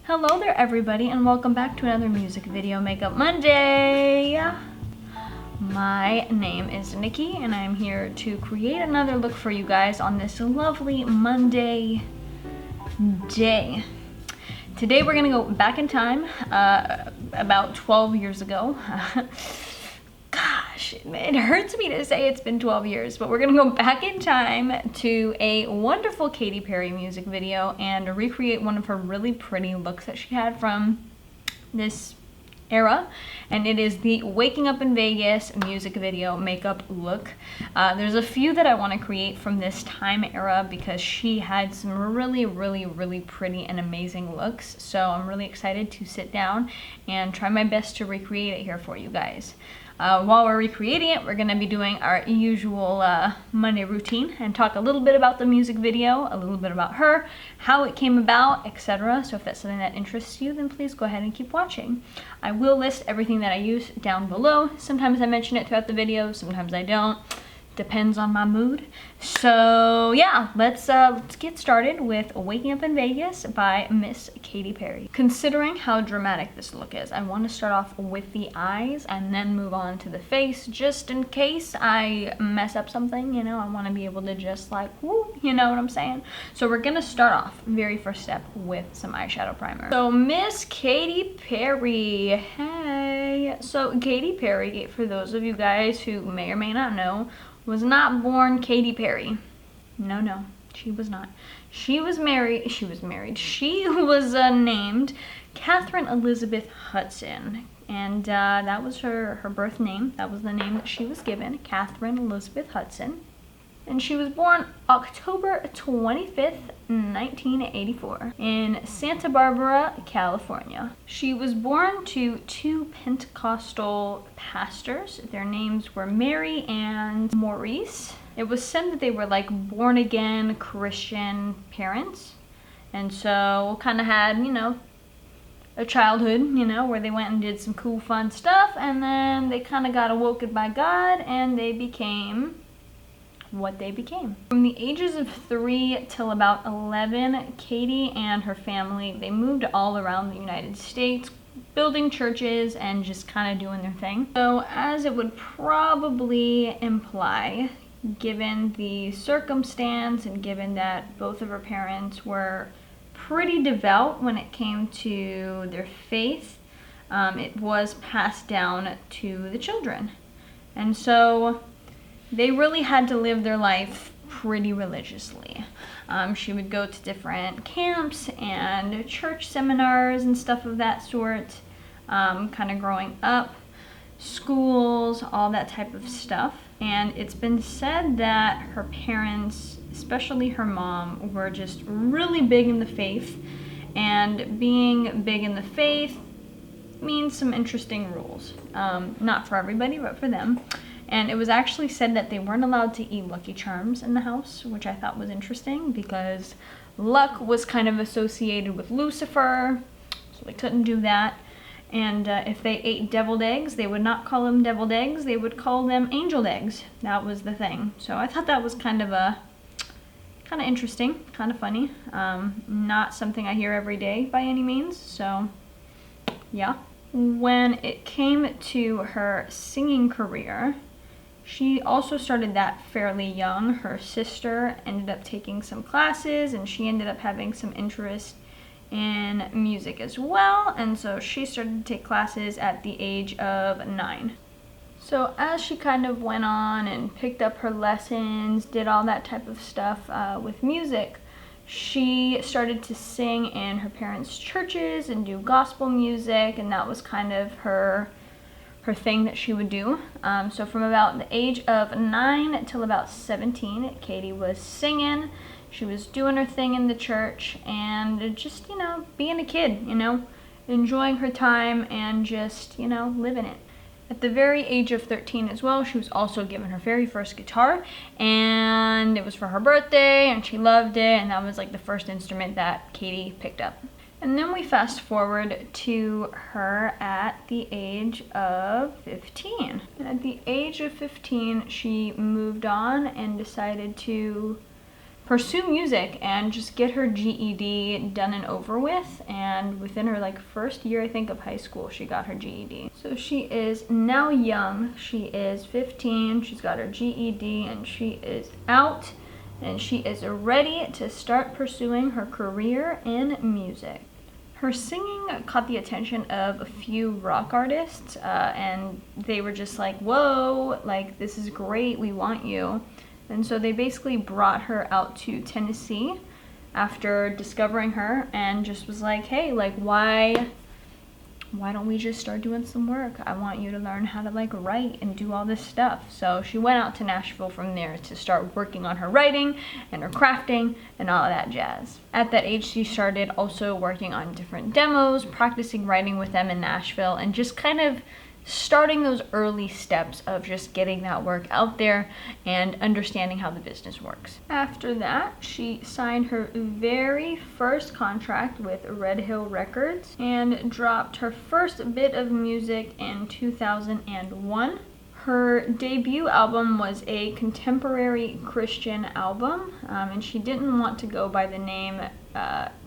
Hello there everybody, and welcome back to another music video makeup Monday. My name is Nikki and I'm here to create another look for you guys on this lovely Monday day. Today we're gonna go back in time about 12 years ago. Gosh, it hurts me to say it's been 12 years, but we're gonna go back in time to a wonderful Katy Perry music video and recreate one of her really pretty looks that she had from this era, and it is the Waking Up in Vegas music video makeup look. There's a few that I want to create from this time era because she had some really pretty and amazing looks, so I'm really excited to sit down and try my best to recreate it here for you guys. While we're recreating it, we're going to be doing our usual Monday routine and talk a little bit about the music video, a little bit about her, how it came about, etc. So if that's something that interests you, then please go ahead and keep watching. I will list everything that I use down below. Sometimes I mention it throughout the video, sometimes I don't. Depends on my mood. So yeah, let's get started with Waking Up in Vegas by Miss Katy Perry. Considering how dramatic this look is, I want to start off with the eyes and then move on to the face, just in case I mess up something, you know. I want to be able to just like, whoo, you know what I'm saying? So we're gonna start off, very first step, with some eyeshadow primer. So Miss Katy Perry, hey. So Katy Perry, for those of you guys who may or may not know, was not born Katy Perry. No, she was not. She was married. She was named Catherine Elizabeth Hudson, and that was her birth name. That was the name that she was given, Catherine Elizabeth Hudson. And she was born October 25th, 1984 in Santa Barbara, California. She was born to two Pentecostal pastors. Their names were Mary and Maurice. It was said that they were like born again Christian parents. And so kind of had, you know, a childhood, you know, where they went and did some cool fun stuff, and then they kind of got awoken by God and they became what they became. From the ages of 3 till about 11, Katy and her family, they moved all around the United States, building churches and just kind of doing their thing. So as it would probably imply, given the circumstance and given that both of her parents were pretty devout when it came to their faith, it was passed down to the children. And so they really had to live their life pretty religiously. She would go to different camps and church seminars and stuff of that sort, kind of growing up, schools, all that type of stuff. And it's been said that her parents, especially her mom, were just really big in the faith. And being big in the faith means some interesting rules. Not for everybody, but for them. And it was actually said that they weren't allowed to eat Lucky Charms in the house, which I thought was interesting because luck was kind of associated with Lucifer, so they couldn't do that. And if they ate deviled eggs, they would not call them deviled eggs, they would call them angel eggs. That was the thing. So I thought that was kind of interesting, kind of funny. Not something I hear every day by any means, so yeah. When it came to her singing career, she also started that fairly young. Her sister ended up taking some classes and she ended up having some interest in music as well. And so she started to take classes at the age of 9. So as she kind of went on and picked up her lessons, did all that type of stuff with music, she started to sing in her parents' churches and do gospel music, and that was kind of her thing that she would do. So from about the age of 9 till about 17, Katy was singing. She was doing her thing in the church and just, you know, being a kid, you know, enjoying her time and just, you know, living it. At the very age of 13 as well, she was also given her very first guitar, and it was for her birthday and she loved it, and that was like the first instrument that Katy picked up. And then we fast forward to her at the age of 15. And at the age of 15, she moved on and decided to pursue music and just get her GED done and over with. And within her like first year, I think, of high school, she got her GED. So she is now young. She is 15. She's got her GED and she is out, and she is ready to start pursuing her career in music. Her singing caught the attention of a few rock artists, and they were just like, whoa, like, this is great, we want you. And so they basically brought her out to Tennessee after discovering her and just was like, hey, like, why don't we just start doing some work? I want you to learn how to like write and do all this stuff. So she went out to Nashville from there to start working on her writing and her crafting and all of that jazz. At that age, she started also working on different demos, practicing writing with them in Nashville, and just kind of starting those early steps of just getting that work out there and understanding how the business works. After that, she signed her very first contract with Red Hill Records and dropped her first bit of music in 2001. Her debut album was a contemporary Christian album, and she didn't want to go by the name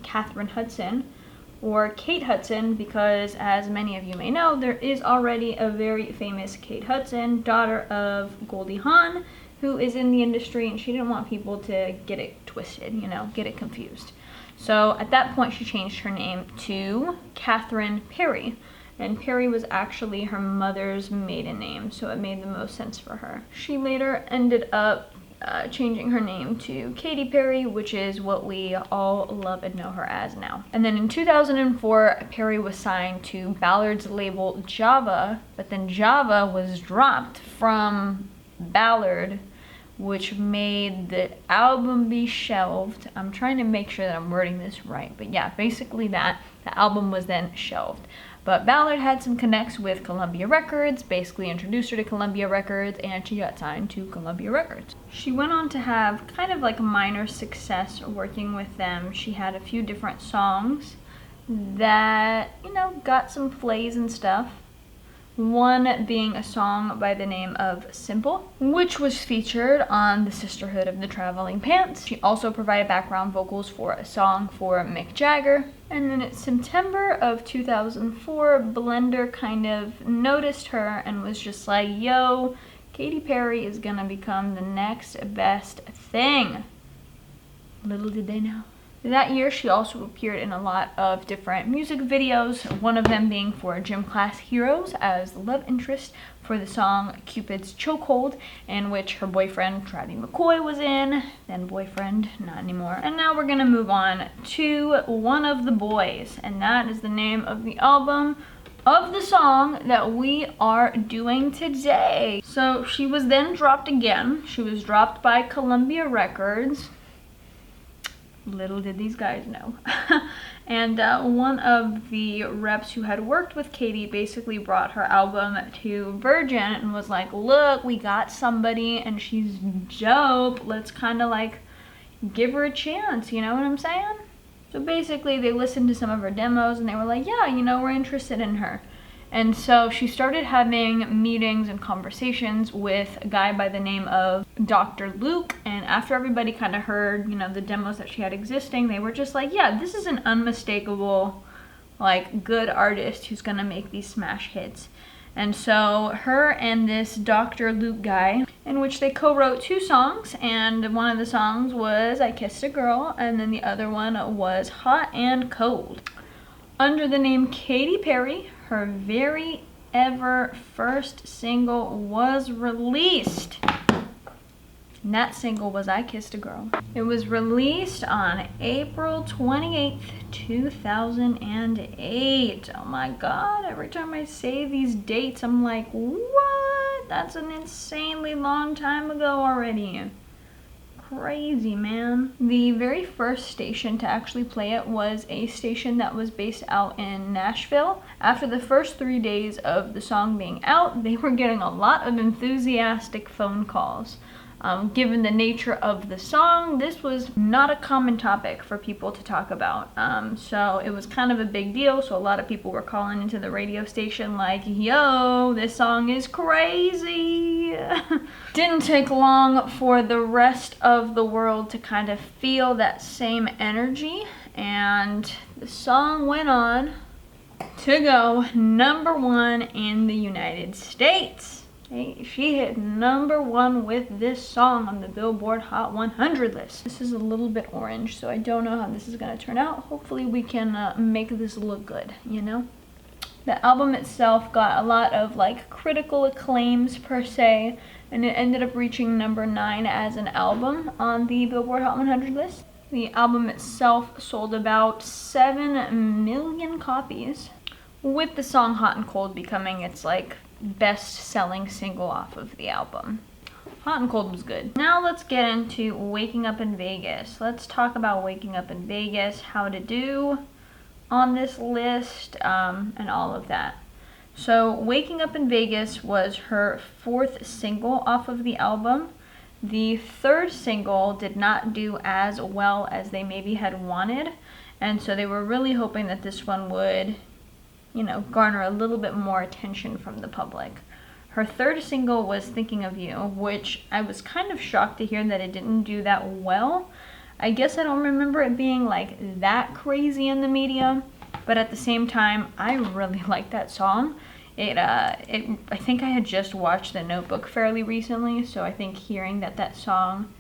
Catherine Hudson or Kate Hudson, because as many of you may know, there is already a very famous Kate Hudson, daughter of Goldie Hawn, who is in the industry, and she didn't want people to get it twisted, you know, get it confused. So at that point, she changed her name to Catherine Perry, and Perry was actually her mother's maiden name, so it made the most sense for her. She later ended up changing her name to Katy Perry, which is what we all love and know her as now. And then in 2004, Perry was signed to Ballard's label Java, but then Java was dropped from Ballard, which made the album be shelved. I'm trying to make sure that I'm wording this right, but yeah, basically the album was then shelved. But Ballard had some connects with Columbia Records, basically introduced her to Columbia Records, and she got signed to Columbia Records. She went on to have kind of like minor success working with them. She had a few different songs that, you know, got some plays and stuff. One being a song by the name of Simple, which was featured on the Sisterhood of the Traveling Pants. She also provided background vocals for a song for Mick Jagger. And then in September of 2004, Blender kind of noticed her and was just like, yo, Katy Perry is gonna become the next best thing. Little did they know. That year, she also appeared in a lot of different music videos, one of them being for Gym Class Heroes as the love interest for the song Cupid's Chokehold, in which her boyfriend, Travie McCoy, was in. Then boyfriend, not anymore. And now we're gonna move on to One of the Boys, and that is the name of the album of the song that we are doing today. So she was then dropped again. She was dropped by Columbia Records. Little did these guys know. And one of the reps who had worked with Katy basically brought her album to Virgin and was like, look, we got somebody and she's dope. Let's kind of like give her a chance, you know what I'm saying? So basically they listened to some of her demos and they were like, yeah, you know, we're interested in her. And so she started having meetings and conversations with a guy by the name of Dr. Luke. And after everybody kind of heard, you know, the demos that she had existing, they were just like, yeah, this is an unmistakable, like, good artist who's gonna make these smash hits. And so her and this Dr. Luke guy, in which they co-wrote 2 songs, and one of the songs was I Kissed a Girl, and then the other one was Hot and Cold. Under the name Katy Perry, her very ever first single was released. And that single was I Kissed a Girl. It was released on April 28th, 2008. Oh my God, every time I say these dates, I'm like, what? That's an insanely long time ago already. Crazy, man. The very first station to actually play it was a station that was based out in Nashville. After the first 3 days of the song being out, they were getting a lot of enthusiastic phone calls. Given the nature of the song, this was not a common topic for people to talk about. So it was kind of a big deal. So a lot of people were calling into the radio station like, yo, this song is crazy. Didn't take long for the rest of the world to kind of feel that same energy. And the song went on to go #1 in the United States. She hit #1 with this song on the Billboard Hot 100 list. This is a little bit orange, so I don't know how this is going to turn out. Hopefully we can make this look good, you know? The album itself got a lot of like critical acclaims per se, and it ended up reaching #9 as an album on the Billboard Hot 100 list. The album itself sold about 7 million copies, with the song Hot and Cold becoming its like best-selling single off of the album. Hot and Cold was good. Now let's get into Waking Up in Vegas. Let's talk about Waking Up in Vegas, how to do on this list, and all of that. So Waking Up in Vegas was her 4th single off of the album. The 3rd single did not do as well as they maybe had wanted, and so they were really hoping that this one would, you know, garner a little bit more attention from the public. Her 3rd single was Thinking of You, which I was kind of shocked to hear that it didn't do that well. I guess I don't remember it being like that crazy in the media, but at the same time, I really liked that song. I think I had just watched The Notebook fairly recently, so I think hearing that song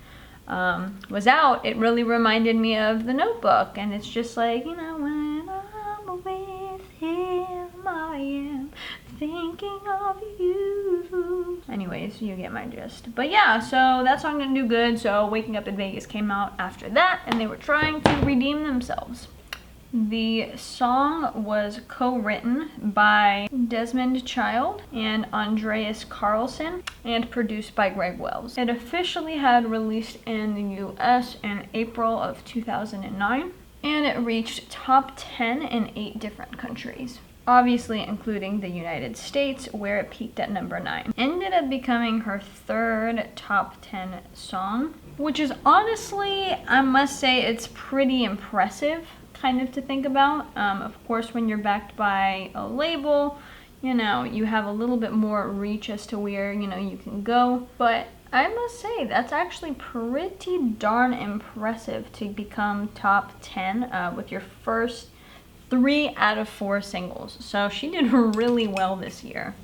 was out, it really reminded me of The Notebook, and it's just like, you know, when I'm with him, I am thinking of you. Anyways, you get my gist. But yeah, so that song didn't do good, so Waking Up in Vegas came out after that, and they were trying to redeem themselves. The song was co-written by Desmond Child and Andreas Carlson and produced by Greg Wells. It officially had released in the US in April of 2009, and it reached top 10 in 8 different countries, obviously including the United States, where it peaked at #9. Ended up becoming her 3rd top 10 song, which is honestly, I must say, it's pretty impressive kind of to think about. Of course, when you're backed by a label, you know, you have a little bit more reach as to where, you know, you can go. But I must say, that's actually pretty darn impressive to become top 10 with your first 3 out of 4 singles. So she did really well this year.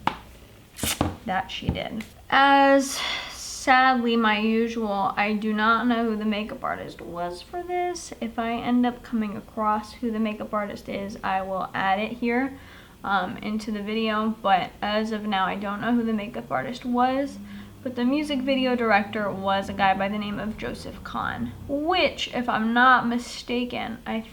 That she did. As sadly my usual, I do not know who the makeup artist was for this. If I end up coming across who the makeup artist is, I will add it here into the video. But as of now, I don't know who the makeup artist was. But the music video director was a guy by the name of Joseph Kahn, which, if I'm not mistaken, I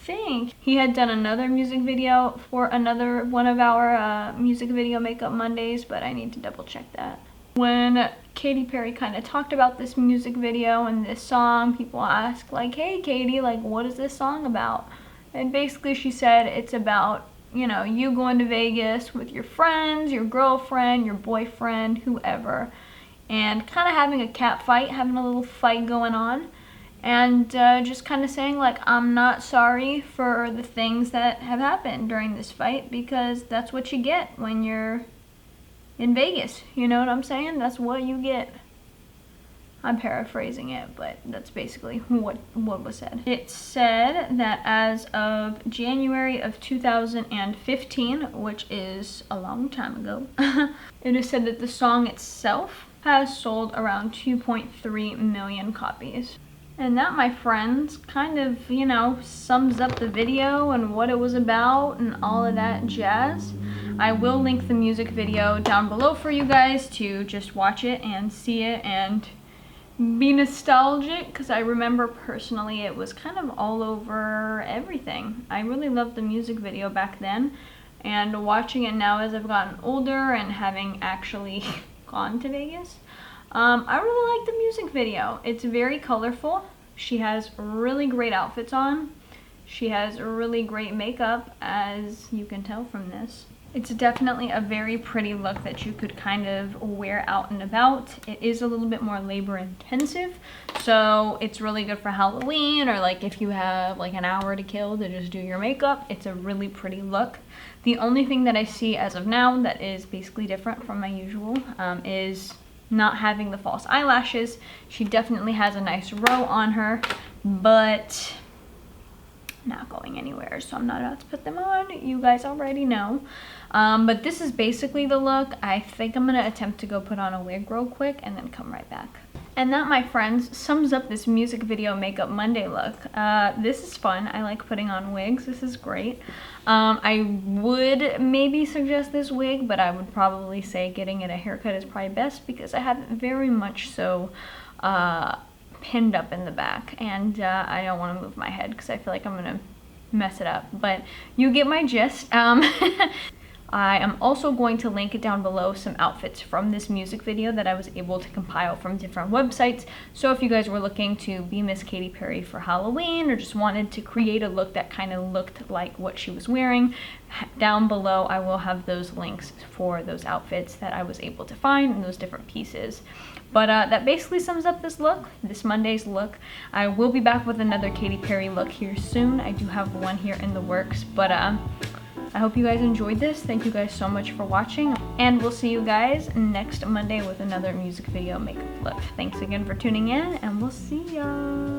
think he had done another music video for another one of our music video makeup Mondays, but I need to double check that. When Katy Perry kind of talked about this music video and this song, people asked like, hey Katy, like, what is this song about? And basically she said it's about, you know, you going to Vegas with your friends, your girlfriend, your boyfriend, whoever, and kind of having a cat fight, having a little fight going on, and just kind of saying like, I'm not sorry for the things that have happened during this fight, because that's what you get when you're in Vegas. You know what I'm saying? That's what you get. I'm paraphrasing it, but that's basically what was said. It said that as of January of 2015, which is a long time ago, it is said that the song itself has sold around 2.3 million copies. And that, my friends, kind of, you know, sums up the video and what it was about and all of that jazz. I will link the music video down below for you guys to just watch it and see it and be nostalgic, because I remember personally it was kind of all over everything. I really loved the music video back then, and watching it now as I've gotten older and having actually gone to Vegas, I really like the music video. It's very colorful. She has really great outfits on. She has really great makeup, as you can tell from this. It's definitely a very pretty look that you could kind of wear out and about. It is a little bit more labor intensive, so it's really good for Halloween, or like if you have like an hour to kill to just do your makeup. It's a really pretty look. The only thing that I see as of now that is basically different from my usual is not having the false eyelashes. She definitely has a nice row on her, but not going anywhere, so I'm not about to put them on. You guys already know. But this is basically the look. I think I'm gonna attempt to go put on a wig real quick and then come right back. And that, my friends, sums up this music video makeup Monday look. This is fun. I like putting on wigs. This is great. I would maybe suggest this wig, but I would probably say getting it a haircut is probably best, because I have it very much so pinned up in the back, and I don't want to move my head because I feel like I'm gonna mess it up, but you get my gist. I am also going to link down below some outfits from this music video that I was able to compile from different websites. So if you guys were looking to be Miss Katy Perry for Halloween, or just wanted to create a look that kind of looked like what she was wearing, down below I will have those links for those outfits that I was able to find and those different pieces. But that basically sums up this look, this Monday's look. I will be back with another Katy Perry look here soon. I do have one here in the works, but I hope you guys enjoyed this. Thank you guys so much for watching, and we'll see you guys next Monday with another music video makeup look. Thanks again for tuning in, and we'll see ya.